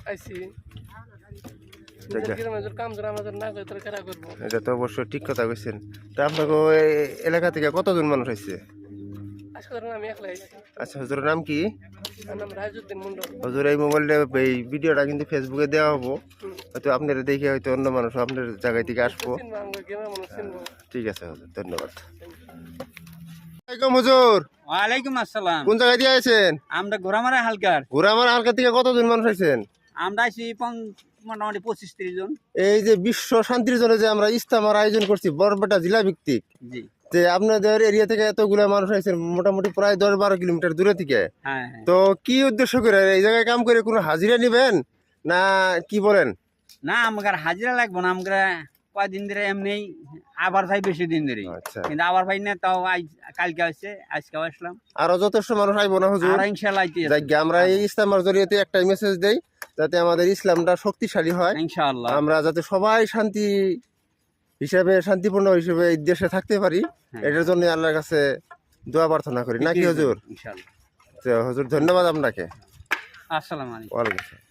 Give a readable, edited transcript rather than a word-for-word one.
আইছি কাম করে আমাদের না করে তারা করবো। এটা তো অবশ্যই ঠিক কথা কইছেন। তা আপনাকে এলাকা থেকে কতজন মানুষ আসছে? আজকে ধরেন আমি একলা আইছি। আচ্ছা, হুজুরের নাম কি? আমার নাম রাজউদ্দিন মন্ডল। হুজুর এই মোবাইলটা এই ভিডিওটা কিন্তু ফেসবুকে দেওয়া হবো, হয়তো আপনারা দেখে হয়তো অন্য মানুষ আপনার জায়গায় থেকে আসবো। চিনবো, আমরা গ্রামের মানুষ চিনবো। ঠিক আছে হুজুর, ধন্যবাদ। হুজুর ওয়ালাইকুম আসসালাম। কোন জায়গায় দিয়ে আছেন? আমরা ঘোরামারা হালকার। ঘোরামারা হালকা থেকে কতজন মানুষ আছেন? আমরা আছি মোটামুটি 25-30 জন। এই যে বিশ্ব শান্তির জন্য যে আমরা ইজতেমার আয়োজন করছি বরপেটা জেলা ভিত্তিক, জি যে আপনাদের এরিয়া থেকে এতগুলা মানুষ আছেন মোটামুটি প্রায় 10-12 কিলোমিটার দূরে থেকে, হ্যাঁ। তো কি উদ্দেশ্য করে এই জায়গায় কাম করে কোনো হাজিরা নিবেন না কি বলেন? না, আমার হাজিরা লাগবো না, আমরা কয়দিন ধরে এমনি আবার ভাই বেশি দিন ধরে, আচ্ছা, কিন্তু আবার ভাই না, তাও কালকে আসছে, আজকে আসলাম, আরো যথেষ্ট মানুষ আইব না হুজুর? আর ইনশাআল্লাহ যাই আমরা এই ইসলামের জরিয়াতে একটাই মেসেজ দেই, যাতে আমাদের ইসলামটা শক্তিশালী হয়, ইনশাআল্লাহ আমরা যাতে সবাই শান্তি হিসেবে শান্তিপূর্ণ হিসেবে এই দেশে থাকতে পারি, এটার জন্য আল্লাহর কাছে দোয়া প্রার্থনা করি নাকি হুজুর? ইনশাআল্লাহ। তো হুজুর ধন্যবাদ আপনাকে। আসসালামু আলাইকুম। ওয়ালাইকুম আসসালাম।